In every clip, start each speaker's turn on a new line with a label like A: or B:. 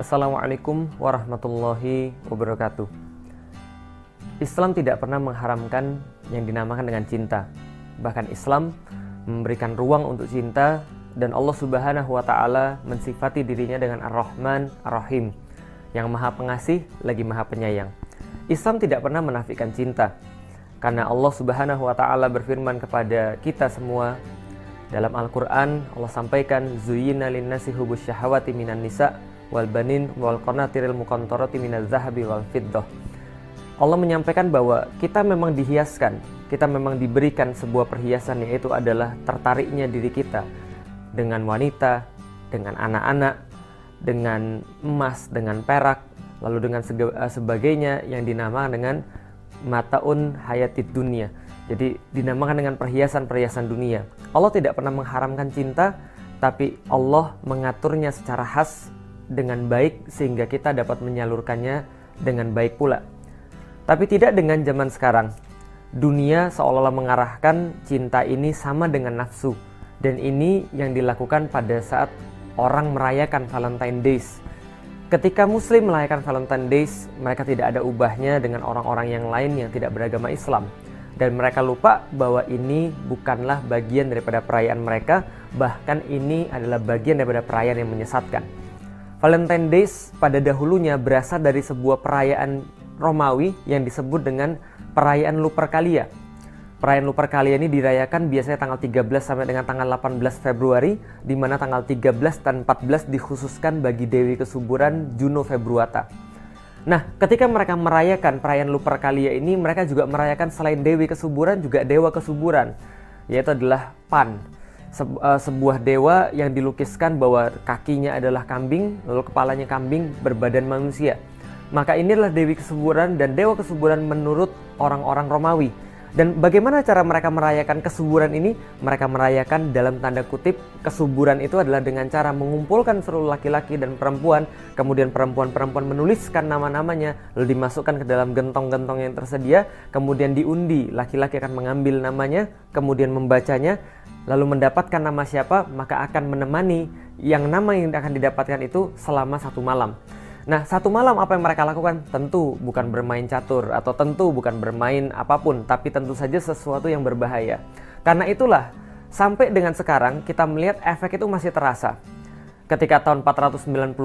A: Assalamualaikum warahmatullahi wabarakatuh. Islam tidak pernah mengharamkan yang dinamakan dengan cinta. Bahkan Islam memberikan ruang untuk cinta, dan Allah Subhanahu wa Ta'ala mensifati dirinya dengan Ar-Rahman Ar-Rahim, yang Maha Pengasih lagi Maha Penyayang. Islam tidak pernah menafikan cinta, karena Allah Subhanahu wa Ta'ala berfirman kepada kita semua dalam Al-Quran. Allah sampaikan, Zuyyina linnasi hubbus syahawati minan nisa wal banin wal qanatiril muqantarati minaz zahabi wal fiddah. Allah menyampaikan bahwa kita memang dihiaskan, kita memang diberikan sebuah perhiasan, yaitu adalah tertariknya diri kita dengan wanita, dengan anak-anak, dengan emas, dengan perak, lalu dengan sebagainya yang dinamakan dengan mataun hayatid dunia. Jadi dinamakan dengan perhiasan-perhiasan dunia. Allah tidak pernah mengharamkan cinta, tapi Allah mengaturnya secara khas dengan baik sehingga kita dapat menyalurkannya dengan baik pula. Tapi tidak dengan zaman sekarang. Dunia seolah-olah mengarahkan cinta ini sama dengan nafsu. Dan ini yang dilakukan pada saat orang merayakan Valentine Days. Ketika Muslim merayakan Valentine Days, mereka tidak ada ubahnya dengan orang-orang yang lain yang tidak beragama Islam. Dan mereka lupa bahwa ini bukanlah bagian daripada perayaan mereka, bahkan ini adalah bagian daripada perayaan yang menyesatkan. Valentine Days pada dahulunya berasal dari sebuah perayaan Romawi yang disebut dengan perayaan Lupercalia. Perayaan Lupercalia ini dirayakan biasanya tanggal 13 sampai dengan tanggal 18 Februari, di mana tanggal 13 dan 14 dikhususkan bagi Dewi Kesuburan Juno Februata. Nah, ketika mereka merayakan perayaan Lupercalia ini, mereka juga merayakan selain Dewi Kesuburan juga Dewa Kesuburan, yaitu adalah Pan. Sebuah dewa yang dilukiskan bahwa kakinya adalah kambing, lalu kepalanya kambing berbadan manusia. Maka inilah Dewi Kesuburan dan Dewa Kesuburan menurut orang-orang Romawi. Dan bagaimana cara mereka merayakan kesuburan ini? Mereka merayakan dalam tanda kutip kesuburan itu adalah dengan cara mengumpulkan seluruh laki-laki dan perempuan, kemudian perempuan-perempuan menuliskan nama-namanya, lalu dimasukkan ke dalam gentong-gentong yang tersedia, kemudian diundi, laki-laki akan mengambil namanya, kemudian membacanya, lalu mendapatkan nama siapa, maka akan menemani yang nama yang akan didapatkan itu selama 1 malam. Nah, 1 malam apa yang mereka lakukan? Tentu bukan bermain catur, atau tentu bukan bermain apapun, tapi tentu saja sesuatu yang berbahaya. Karena itulah, sampai dengan sekarang kita melihat efek itu masih terasa. Ketika tahun 496,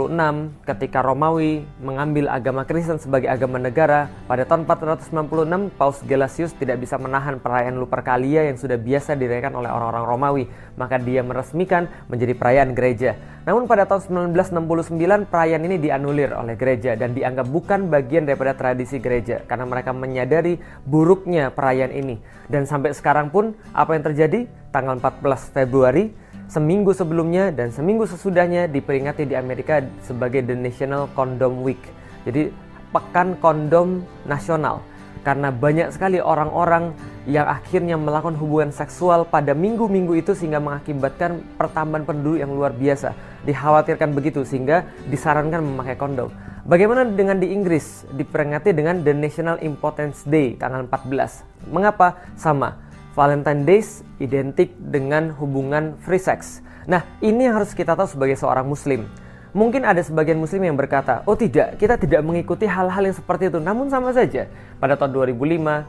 A: ketika Romawi mengambil agama Kristen sebagai agama negara, pada tahun 496 Paus Gelasius tidak bisa menahan perayaan Lupercalia yang sudah biasa dirayakan oleh orang-orang Romawi, maka dia meresmikan menjadi perayaan gereja. Namun pada tahun 1969 perayaan ini dianulir oleh gereja dan dianggap bukan bagian daripada tradisi gereja karena mereka menyadari buruknya perayaan ini. Dan sampai sekarang pun apa yang terjadi? Tanggal 14 Februari seminggu sebelumnya dan seminggu sesudahnya diperingati di Amerika sebagai The National Condom Week. Jadi pekan kondom nasional. Karena banyak sekali orang-orang yang akhirnya melakukan hubungan seksual pada minggu-minggu itu sehingga mengakibatkan pertambahan penduduk yang luar biasa. Dikhawatirkan begitu sehingga disarankan memakai kondom. Bagaimana dengan di Inggris? Diperingati dengan The National Impotence Day tanggal 14. Mengapa? Sama. Valentine Days identik dengan hubungan free sex. Nah, ini yang harus kita tahu sebagai seorang muslim. Mungkin ada sebagian muslim yang berkata, oh tidak, kita tidak mengikuti hal-hal yang seperti itu. Namun sama saja, pada tahun 2005,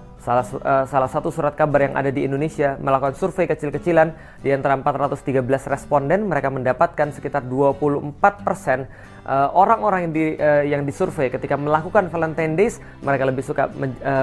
A: salah satu surat kabar yang ada di Indonesia melakukan survei kecil-kecilan. Di antara 413 responden, mereka mendapatkan sekitar 24% orang-orang yang disurvei ketika melakukan Valentine Days, mereka lebih suka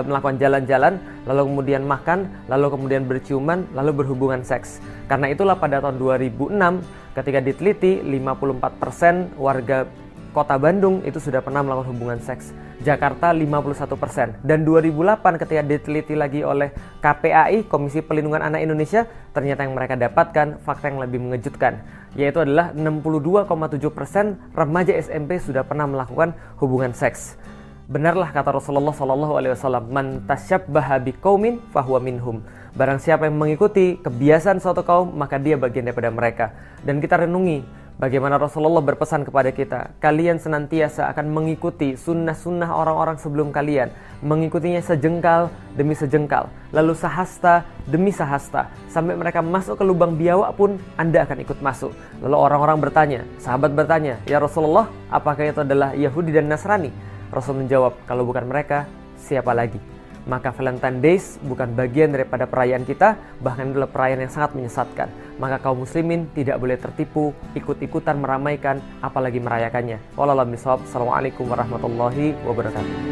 A: melakukan jalan-jalan, lalu kemudian makan, lalu kemudian berciuman, lalu berhubungan seks. Karena itulah pada tahun 2006, ketika diteliti, 54% warga Kota Bandung itu sudah pernah melakukan hubungan seks. Jakarta 51%. Dan 2008 ketika diteliti lagi oleh KPAI, Komisi Pelindungan Anak Indonesia, ternyata yang mereka dapatkan fakta yang lebih mengejutkan, yaitu adalah 62,7% remaja SMP sudah pernah melakukan hubungan seks. Benarlah kata Rasulullah SAW, man tasyabbaha biqaumin fahuwa minhum. Barang siapa yang mengikuti kebiasaan suatu kaum, maka dia bagian daripada mereka. Dan kita renungi, Bagaimana Rasulullah berpesan kepada kita, kalian senantiasa akan mengikuti sunnah-sunnah orang-orang sebelum kalian, mengikutinya sejengkal demi sejengkal, lalu sahasta demi sahasta, sampai mereka masuk ke lubang biawak pun Anda akan ikut masuk. Lalu orang-orang bertanya, sahabat bertanya, ya Rasulullah, apakah itu adalah Yahudi dan Nasrani? Rasul menjawab, kalau bukan mereka, siapa lagi? Maka Valentine Days bukan bagian daripada perayaan kita, bahkan adalah perayaan yang sangat menyesatkan. Maka kaum muslimin tidak boleh tertipu, ikut-ikutan meramaikan, apalagi merayakannya. Wallahu a'lam bishawab. Assalamualaikum warahmatullahi wabarakatuh.